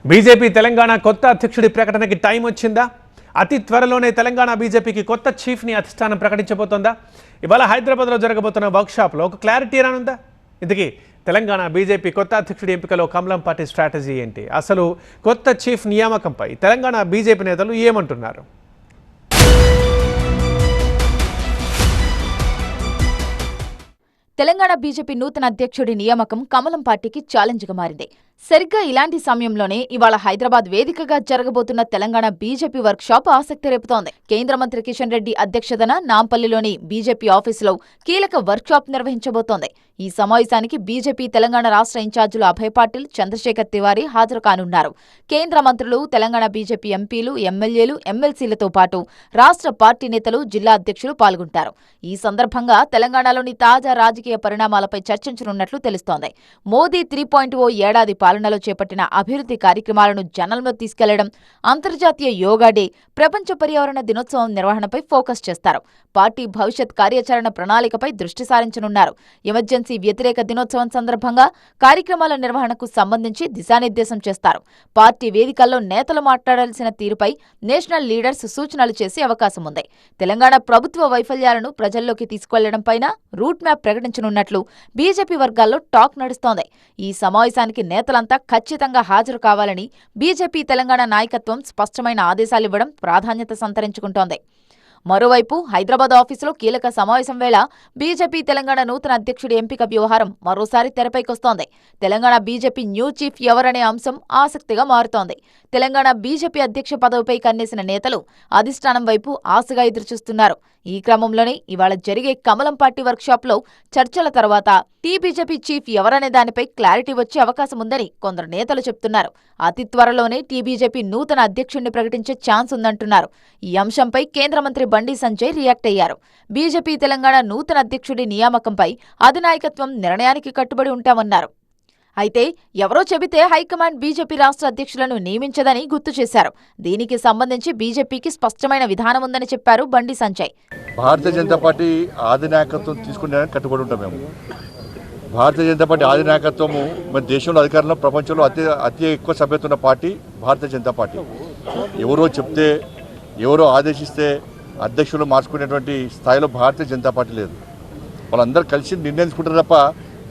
BJP Telangana కొత్త అధ్యక్షుడి ప్రకటనకి time వచ్చిందా? అతి త్వరలోనే తెలంగాణ బీజేపీకి కొత్త చీఫ్ని అధిష్టానం ప్రకటించబోతోందా? ఇవాళ హైదరాబాద్లో జరగబోతున్న వర్క్షాప్లో ఒక క్లారిటీ రానుందా? ఇంతకీ తెలంగాణ బీజేపీ కొత్త అధ్యక్షుడి ఎంపికలో కమలం పార్టీ స్ట్రాటజీ ఏంటి? అసలు కొత్త చీఫ్ నియామకంపై తెలంగాణ బీజేపీ నేతలు ఏమంటున్నారు? తెలంగాణ బీజేపీ నూతన అధ్యక్షుడి నియామకం కమలం పార్టీకి ఛాలెంజ్గా మారింది. సరిగ్గా ఇలాంటి సమయంలోనే ఇవాళ హైదరాబాద్ వేదికగా జరగబోతున్న తెలంగాణ బీజేపీ వర్క్ షాప్ ఆసక్తి రేపుతోంది. కేంద్ర మంత్రి కిషన్ రెడ్డి అధ్యక్షతన నాంపల్లిలోని బీజేపీ ఆఫీసులో కీలక వర్క్ షాప్ నిర్వహించబోతోంది. ఈ సమావేశానికి బీజేపీ తెలంగాణ రాష్ట్ర ఇన్ఛార్జీలు అభయ్ పాటిల్, చంద్రశేఖర్ తివారీ హాజరు కానున్నారు. కేంద్ర మంత్రులు, తెలంగాణ బీజేపీ ఎంపీలు, ఎమ్మెల్యేలు, ఎమ్మెల్సీలతో పాటు రాష్ట్ర పార్టీ నేతలు, జిల్లా అధ్యక్షులు పాల్గొంటారు. ఈ సందర్భంగా తెలంగాణలోని తాజా రాజకీయ పరిణామాలపై చర్చించనున్నట్లు తెలుస్తోంది. మోదీ 3.0 ఏడాది పాలనలో చేపట్టిన అభివృద్ధి కార్యక్రమాలను జనంలో తీసుకెళ్లడం, అంతర్జాతీయ యోగా డే, ప్రపంచ పర్యావరణ దినోత్సవం నిర్వహణపై ఫోకస్ చేస్తారు. పార్టీ భవిష్యత్ కార్యాచరణ ప్రణాళికపై దృష్టి సారించనున్నారు. ఎమర్జెన్సీ వ్యతిరేక దినోత్సవం సందర్భంగా కార్యక్రమాల నిర్వహణకు సంబంధించి దిశానిర్దేశం చేస్తారు. పార్టీ వేదికల్లో నేతలు మాట్లాడాల్సిన తీరుపై నేషనల్ లీడర్స్ సూచనలు చేసే అవకాశం ఉంది. తెలంగాణ ప్రభుత్వ వైఫల్యాలను ప్రజల్లోకి తీసుకెళ్లడంపైన రూట్ మ్యాప్ ప్రకటించనున్నట్లు బీజేపీ వర్గాల్లో టాక్ నడుస్తోంది. ఈ సమావేశానికి నేతలంతా ఖచ్చితంగా హాజరు కావాలని బీజేపీ తెలంగాణ నాయకత్వం స్పష్టమైన ఆదేశాలివ్వడం ప్రాధాన్యత సంతరించుకుంటోంది. మరోవైపు హైదరాబాద్ ఆఫీసులో కీలక సమావేశం వేళ బీజేపీ తెలంగాణ నూతన అధ్యక్షుడి ఎంపిక వ్యవహారం మరోసారి తెరపైకొస్తోంది. తెలంగాణ బీజేపీ న్యూ చీఫ్ ఎవరనే అంశం ఆసక్తిగా మారుతోంది. తెలంగాణ బీజేపీ అధ్యక్ష పదవిపై కన్నేసిన నేతలు అధిష్టానం వైపు ఆశగా ఎదురుచూస్తున్నారు. ఈ క్రమంలోనే ఇవాళ జరిగే కమలం పార్టీ వర్క్షాప్లో చర్చల తర్వాత టీబీజేపీ చీఫ్ ఎవరనే దానిపై క్లారిటీ వచ్చే అవకాశం ఉందని కొందరు నేతలు చెప్తున్నారు. అతి త్వరలోనే టీబీజేపీ నూతన అధ్యక్షుడిని ప్రకటించే ఛాన్స్ ఉందంటున్నారు. ఈ అంశంపై కేంద్ర మంత్రి బండి సంజయ్ రియాక్ట్ అయ్యారు. బీజేపీ తెలంగాణ నూతన అధ్యక్షుడి నియామకంపై అధినాయకత్వం నిర్ణయానికి కట్టుబడి ఉంటామన్నారు. అయితే ఎవరో చెబితే హైకమాండ్ బీజేపీ రాష్ట్ర అధ్యక్షులను నియమించదని గుర్తు చేశారు. దీనికి సంబంధించి బీజేపీకి స్పష్టమైన విధానం ఉందని చెప్పారు బండి సంజయ్. భారతీయ జనతా పార్టీ ఆధినాయకత్వం తీసుకునేదానికి కట్టుబడి ఉంటాం. మేము భారతీయ జనతా పార్టీ ఆధినాయకత్వము మన దేశంలో అధికారంలో ప్రపంచంలో అతి ఎక్కువ సభ్యత ఉన్న పార్టీ భారతీయ జనతా పార్టీ. ఎవరో చెప్తే ఎవరో ఆదేశిస్తే అధ్యక్షులు మార్చుకునేటువంటి స్థాయిలో భారతీయ జనతా పార్టీ లేదు. వాళ్ళందరూ కలిసి నిర్ణయించుకుంటారు తప్ప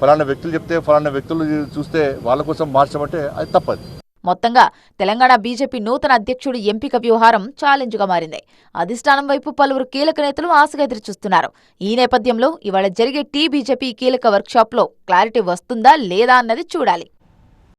ఫలానా వ్యక్తులు చెప్తే ఫలానా వ్యక్తులు చూస్తే వాళ్ళ కోసం మార్చమంటే అది తప్పదు. మొత్తంగా తెలంగాణ బీజేపీ నూతన అధ్యక్షుడి ఎంపిక వ్యవహారం ఛాలెంజ్గా మారింది. అధిష్టానం వైపు పలువురు కీలక నేతలు ఆశగా ఎదురుచూస్తున్నారు. ఈ నేపథ్యంలో ఇవాళ జరిగే టీబీజేపీ కీలక వర్క్షాప్లో క్లారిటీ వస్తుందా లేదా అన్నది చూడాలి.